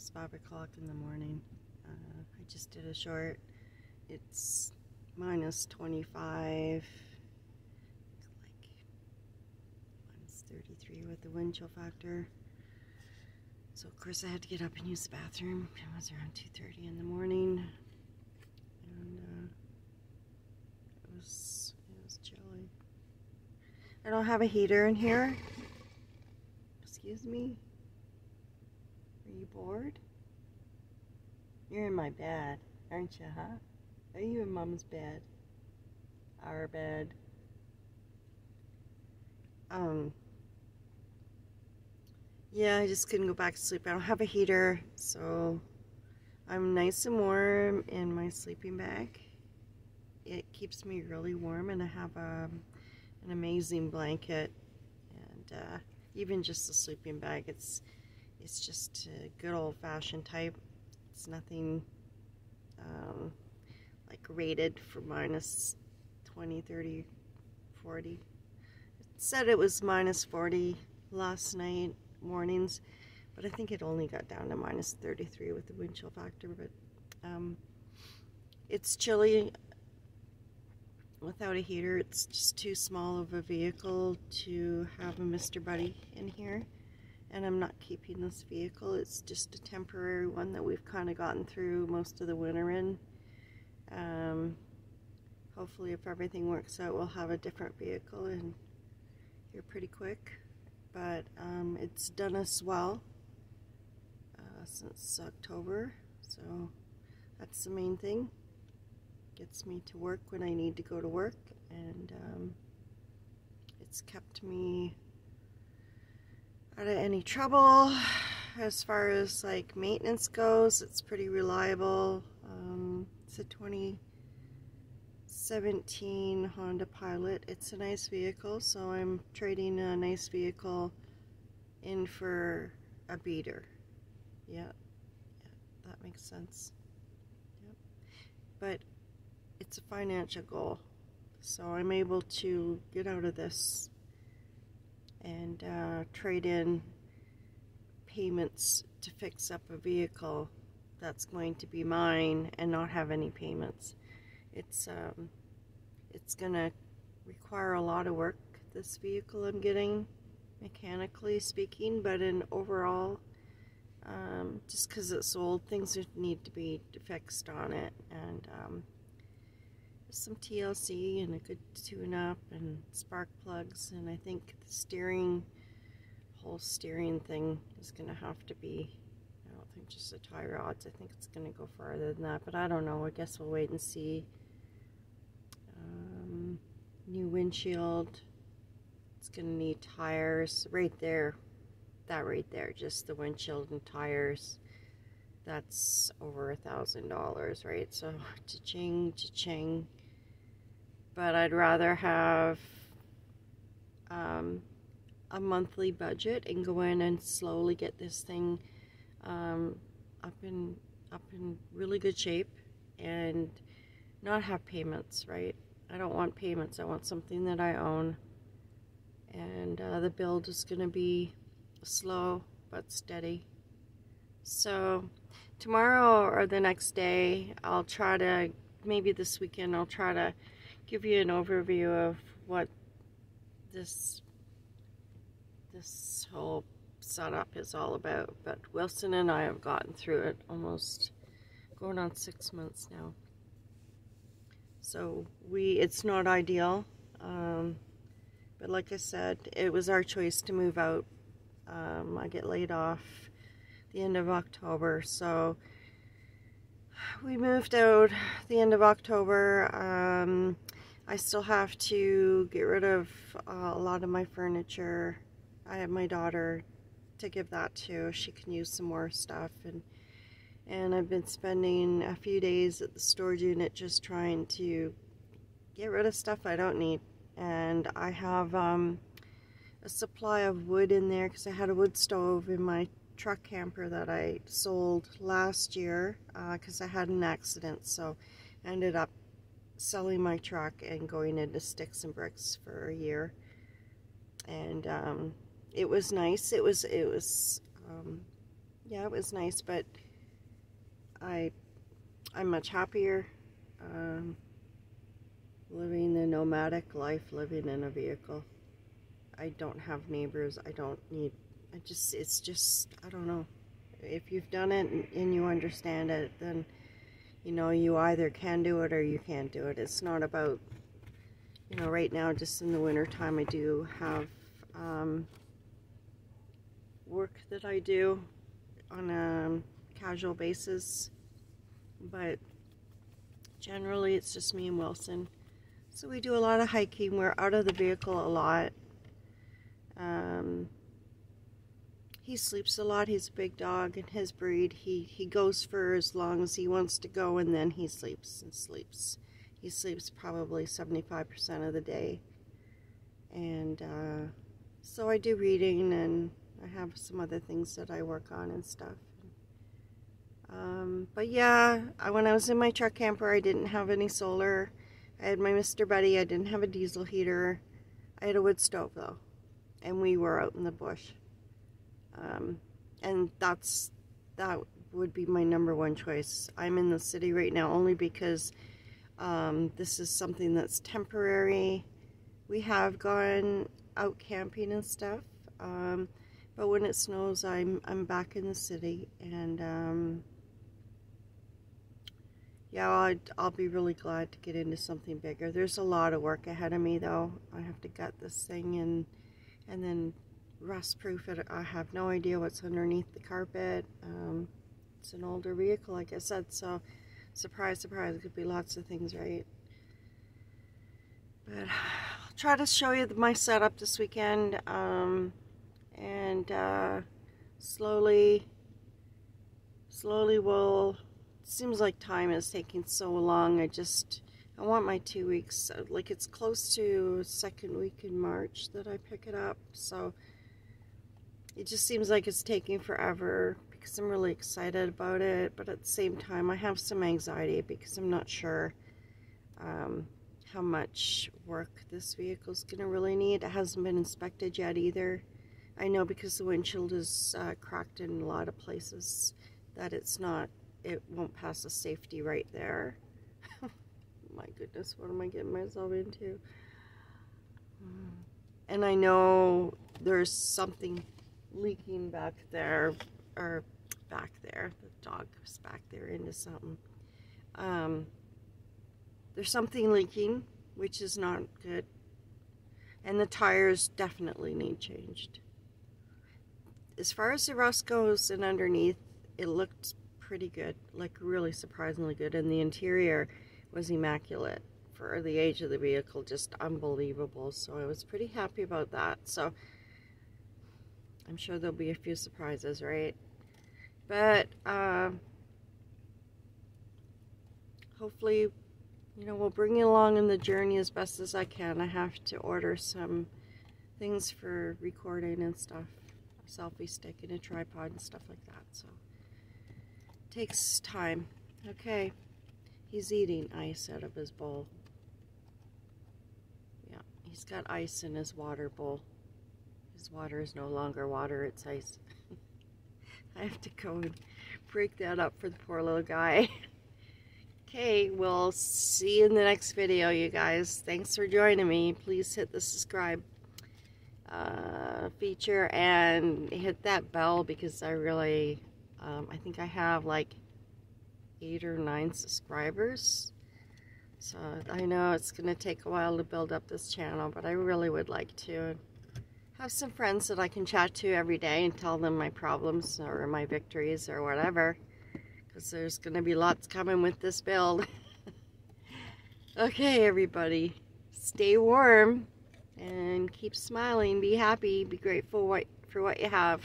almost 5 o'clock in the morning. I just did a short. It's minus 25, like minus 33 with the wind chill factor. So of course I had to get up and use the bathroom. It was around 2:30 in the morning, and it was chilly. I don't have a heater in here. Excuse me? Are you bored? You're in my bed, aren't you, huh? Are you in Mom's bed? Our bed. Yeah, I just couldn't go back to sleep. I don't have a heater, so I'm nice and warm in my sleeping bag. It keeps me really warm, and I have an amazing blanket, and even just the sleeping bag, it's just a good old-fashioned type. It's nothing like rated for minus 20, 30, 40. It said it was minus 40 last night mornings, but I think it only got down to minus 33 with the wind chill factor. But it's chilly without a heater. It's just too small of a vehicle to have a Mr. Buddy in here, and I'm not keeping this vehicle. It's just a temporary one that we've kind of gotten through most of the winter in. Hopefully, if everything works out, we'll have a different vehicle in here pretty quick. But it's done us well since October, so that's the main thing. Gets me to work when I need to go to work, and it's kept me out of any trouble as far as like maintenance goes. It's pretty reliable. It's a 2017 Honda Pilot. It's a nice vehicle, so I'm trading a nice vehicle in for a beater. Yeah, that makes sense. Yep. But it's a financial goal, so I'm able to get out of this and trade in payments to fix up a vehicle that's going to be mine and not have any payments. It's gonna require a lot of work, this vehicle I'm getting, mechanically speaking, but in overall, just because it's old, things need to be fixed on it, and some TLC and a good tune-up and spark plugs, and I think the whole steering thing is going to have to be, I don't think just the tie rods, I think it's going to go farther than that, but I don't know. I guess we'll wait and see. New windshield. It's going to need tires right there. That right there, just the windshield and tires. That's over $1,000, right? So cha-ching, cha-ching. But I'd rather have a monthly budget and go in and slowly get this thing up in really good shape and not have payments, right? I don't want payments. I want something that I own, and the build is going to be slow but steady. So tomorrow or the next day, I'll try to, maybe this weekend, I'll try to give you an overview of what this whole setup is all about. But Wilson and I have gotten through it almost going on 6 months now. So it's not ideal, but like I said, it was our choice to move out. I get laid off the end of October, so we moved out the end of October. I still have to get rid of a lot of my furniture. I have my daughter to give that to. She can use some more stuff, and I've been spending a few days at the storage unit just trying to get rid of stuff I don't need. And I have a supply of wood in there because I had a wood stove in my truck camper that I sold last year because I had an accident. So I ended up selling my truck and going into sticks and bricks for a year. And it was nice. It was yeah, it was nice, but I'm much happier living the nomadic life, living in a vehicle. I don't have neighbors. I don't need, it's just, I don't know. If you've done it and you understand it, then, you know, you either can do it or you can't do it. It's not about, you know, right now, just in the winter time, I do have work that I do on a casual basis, but generally it's just me and Wilson. So we do a lot of hiking. We're out of the vehicle a lot. He sleeps a lot. He's a big dog, and his breed, he goes for as long as he wants to go, and then he sleeps and sleeps. He sleeps probably 75% of the day. And so I do reading, and I have some other things that I work on and stuff. But yeah, when I was in my truck camper, I didn't have any solar. I had my Mr. Buddy. I didn't have a diesel heater. I had a wood stove though, and we were out in the bush. And that would be my #1 choice. I'm in the city right now only because this is something that's temporary. We have gone out camping and stuff, but when it snows, I'm back in the city, and yeah, I'll be really glad to get into something bigger. There's a lot of work ahead of me though. I have to gut this thing and then rust proof it. I have no idea what's underneath the carpet. It's an older vehicle, like I said, so surprise, surprise, it could be lots of things, right? But I'll try to show you my setup this weekend, and slowly we'll, seems like time is taking so long. I want my 2 weeks, like it's close to second week in March that I pick it up, so it just seems like it's taking forever because I'm really excited about it, but at the same time I have some anxiety because I'm not sure how much work this vehicle is going to really need. It hasn't been inspected yet either. I know because the windshield is cracked in a lot of places that it won't pass the safety right there. My goodness, what am I getting myself into? And I know there's something leaking back there, or back there, the dog was back there into something. There's something leaking, which is not good, and the tires definitely need changed. As far as the rust goes and underneath, it looked pretty good, like really surprisingly good, and the interior was immaculate for the age of the vehicle, just unbelievable. So I was pretty happy about that. So I'm sure there'll be a few surprises, right? But hopefully, you know, we'll bring you along in the journey as best as I can. I have to order some things for recording and stuff, a selfie stick and a tripod and stuff like that. So it takes time. Okay, he's eating ice out of his bowl. Yeah, he's got ice in his water bowl. His water is no longer water, it's ice. I have to go and break that up for the poor little guy. Okay, we'll see you in the next video, you guys. Thanks for joining me. Please hit the subscribe feature and hit that bell, because I really, I think I have like 8 or 9 subscribers. So I know it's going to take a while to build up this channel, but I really would like to have some friends that I can chat to every day and tell them my problems or my victories or whatever, because there's going to be lots coming with this build. Okay, everybody, stay warm and keep smiling, be happy, be grateful for what you have.